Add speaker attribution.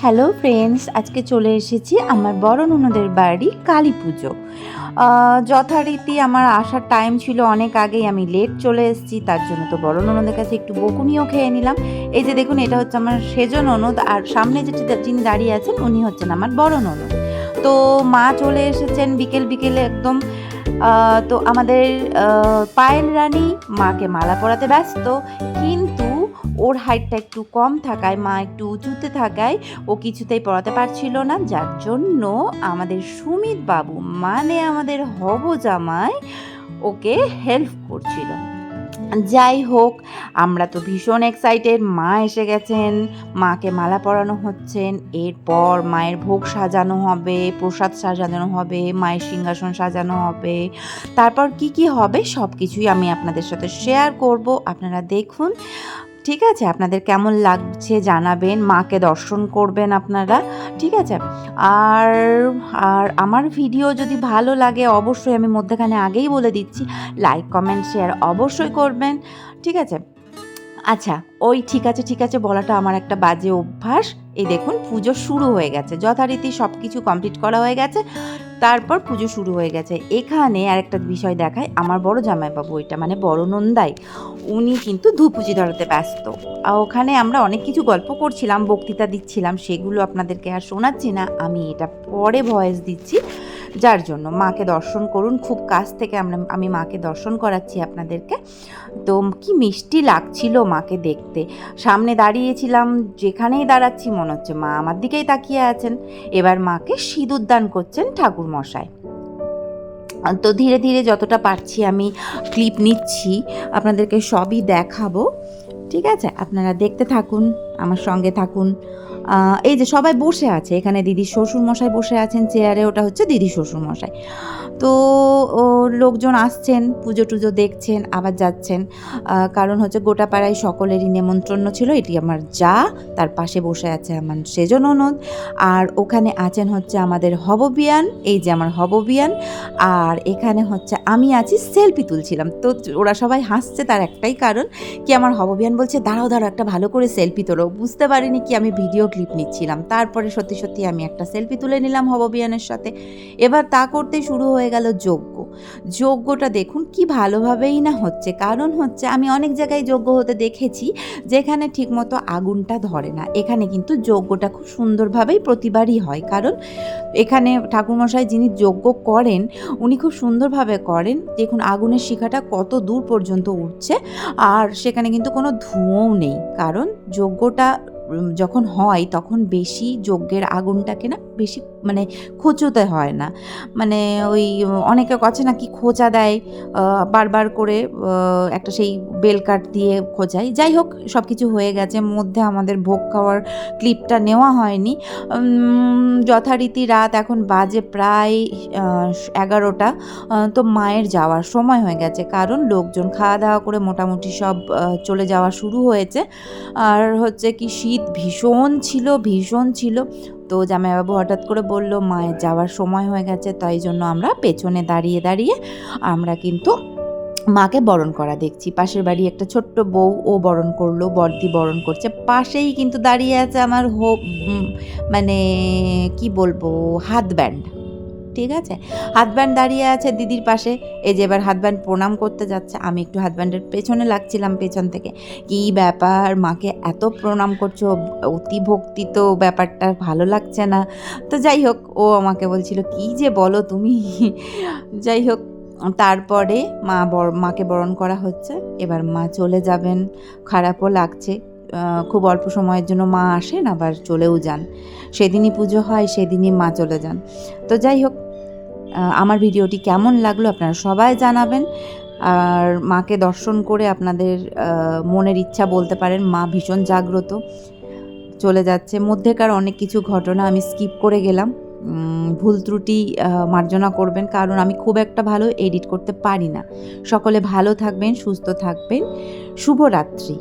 Speaker 1: Hello friends, আজকে চলে এসেছি আমার বড় ননদের বাড়ি কালী পুজো। যথারীতি আমার আসার টাইম ছিল অনেক আগেই, আমি লেট চলে এসেছি, তার জন্য তো বড় ননদের কাছে একটু বকুনিও খেয়ে নিলাম। এই যে দেখুন, এটা হচ্ছে আমার সেজ ননদ, আর সামনে যিনি দাঁড়িয়ে আছেন উনি হচ্ছেন আমার বড় ননদ। তো মা চলে এসেছেন বিকেলে একদম। তো আমাদের পায়েল রানী মাকে মালা পরাতে ব্যস্ত, কিন্তু ওর হাইটটা একটু কম থাকায়, মা একটু উঁচুতে থাকায় ও কিছুতেই পড়াতে পারছিল না, যার জন্য আমাদের সুমিত বাবু মানে আমাদের হব জামাই ওকে হেল্প করছিল। যাই হোক, আমরা তো ভীষণ এক্সাইটেড। মা এসে গেছেন, মাকে মালা পরানো হচ্ছেন, এরপর মায়ের ভোগ সাজানো হবে, প্রসাদ সাজানো হবে, মায়ের সিংহাসন সাজানো হবে, তারপর কি হবে সব কিছুই আমি আপনাদের সাথে শেয়ার করব, আপনারা দেখুন। ঠিক আছে, আপনাদের কেমন লাগছে জানাবেন, মাকে দর্শন করবেন আপনারা, ঠিক আছে। আর আর আমার ভিডিও যদি ভালো লাগে অবশ্যই, আমি মধ্যেখানে আগেই বলে দিচ্ছি, লাইক কমেন্ট শেয়ার অবশ্যই করবেন, ঠিক আছে। আচ্ছা, ওই ঠিক আছে বলাটা আমার একটা বাজে অভ্যাস। এই দেখুন, পুজো শুরু হয়ে গেছে, যথারীতি সব কিছু কমপ্লিট করা হয়ে গেছে, তারপর পুজো শুরু হয়ে গেছে। এখানে আরেকটা বিষয় দেখায়, আমার বড় জামাইবাবু, এটা মানে বড় নন্দাই, উনি কিন্তু ধুপুজি ধরাতে ব্যস্ত। ওখানে আমরা অনেক কিছু গল্প করছিলাম, বক্তৃতা দিচ্ছিলাম, সেগুলো আপনাদেরকে আর শোনাচ্ছি না, আমি এটা পরে ভয়েস দিচ্ছি। যার জন্য মাকে দর্শন করুন, খুব কাছ থেকে আমি মাকে দর্শন করাচ্ছি আপনাদেরকে। তো কি মিষ্টি লাগছিল মাকে দেখতে, সামনে দাঁড়িয়েছিলাম, যেখানেই দাঁড়াচ্ছি মনে হচ্ছে মা আমার দিকেই তাকিয়ে আছেন। এবার মাকে সিঁদুর দান করছেন ঠাকুর মশাই। তো ধীরে ধীরে যতটা পারছি আমি ক্লিপ নিচ্ছি, আপনাদেরকে সবই দেখাবো, ঠিক আছে। আপনারা দেখতে থাকুন, আমার সঙ্গে থাকুন। এই যে সবাই বসে আছে এখানে, দিদির শ্বশুরমশাই বসে আছেন চেয়ারে, ওটা হচ্ছে দিদির শ্বশুরমশাই। তো লোকজন আসছেন, পুজো টুজো দেখছেন, আবার যাচ্ছেন, কারণ হচ্ছে গোটা পাড়ায় সকলেরই নেমন্ত্রণ ছিল। এটি আমার যা, তার পাশে বসে আছে আমার সেজ ননদ, আর ওখানে আছেন হচ্ছে আমাদের হববিয়ান, এই যে আমার হববিয়ান, আর এখানে হচ্ছে আমি আছি, সেলফি তুলছিলাম। তো ওরা সবাই হাসছে, তার একটাই কারণ কি, আমার হববিয়ান বলছে দাঁড়াও একটা ভালো করে সেলফি তোলো। বুঝতে পারিনি কি আমি ভিডিও ক্লিপ নিচ্ছিলাম, তারপরে সত্যি আমি একটা সেলফি তুলে নিলাম হববিয়ানের সাথে। এবার তা করতে শুরু হয়ে গেল যজ্ঞটা দেখুন কি ভালোভাবেই না হচ্ছে, কারণ হচ্ছে আমি অনেক জায়গায় যজ্ঞ হতে দেখেছি যেখানে ঠিকমতো আগুনটা ধরে না, এখানে কিন্তু যজ্ঞটা খুব সুন্দরভাবেই প্রতিবারই হয়, কারণ এখানে ঠাকুরমশাই যিনি যজ্ঞ করেন উনি খুব সুন্দরভাবে করেন। দেখুন আগুনের শিখাটা কত দূর পর্যন্ত উঠছে, আর সেখানে কিন্তু কোনো ধোঁয়াও নেই, কারণ যজ্ঞটা যখন হয় তখন বেশি যজ্ঞের আগুনটাকে না বেশি মানে খোঁচোতে হয় না, মানে ওই অনেকে কাছে না কি খোঁচা দেয় বারবার করে, একটা সেই বেলকাঠ দিয়ে খোঁচায়। যাই হোক, সব কিছু হয়ে গেছে, মধ্যে আমাদের ভোগ খাওয়ার ক্লিপটা নেওয়া হয়নি। যথারীতি রাত এখন বাজে প্রায় 11টা। তো মায়ের যাওয়ার সময় হয়ে গেছে, কারণ লোকজন খাওয়া দাওয়া করে মোটামুটি সব চলে যাওয়া শুরু হয়েছে। আর হচ্ছে কি, শীত ভীষণ ছিল। তো জামাইবাবু হঠাৎ করে বলল মায়ের যাওয়ার সময় হয়ে গেছে, তাই জন্য আমরা পেছনে দাঁড়িয়ে আমরা কিন্তু মাকে বরণ করা দেখছি। পাশের বাড়ি একটা ছোট্ট বউ, ও বরণ করলো, বড়দি বরণ করছে, পাশেই কিন্তু দাঁড়িয়ে আছে আমার মানে কি বলবো, হাত ব্যান্ড, ঠিক আছে, হাত ব্যান্ড দাঁড়িয়ে আছে দিদির পাশে। এই যে এবার হাত ব্যান্ড প্রণাম করতে যাচ্ছে, আমি একটু হাত ব্যান্ডের পেছনে লাগছিলাম, পেছন থেকে। কি ব্যাপার, মাকে এত প্রণাম করছো, অতি ভক্তি, তো ব্যাপারটা ভালো লাগছে না। তো যাই হোক, ও আমাকে বলছিল কি যে বলো তুমি। যাই হোক, তারপরে মাকে বরণ করা হচ্ছে, এবার মা চলে যাবেন, খারাপও লাগছে। খুব অল্প সময়ের জন্য মা আসেন আবার চলেও যান, সেদিনই পুজো হয়, সেদিনই মা চলে যান। তো যাই হোক, আমার ভিডিওটি কেমন লাগলো আপনারা সবাই জানাবেন, আর মাকে দর্শন করে আপনাদের মনের ইচ্ছা বলতে পারেন। মা ভীষণ জাগ্রত, চলে যাচ্ছে। মধ্যেকার অনেক কিছু ঘটনা আমি স্কিপ করে গেলাম, ভুল ত্রুটি মার্জনা করবেন, কারণ আমি খুব একটা ভালো এডিট করতে পারি না। সকলে ভালো থাকবেন, সুস্থ থাকবেন, শুভরাত্রি।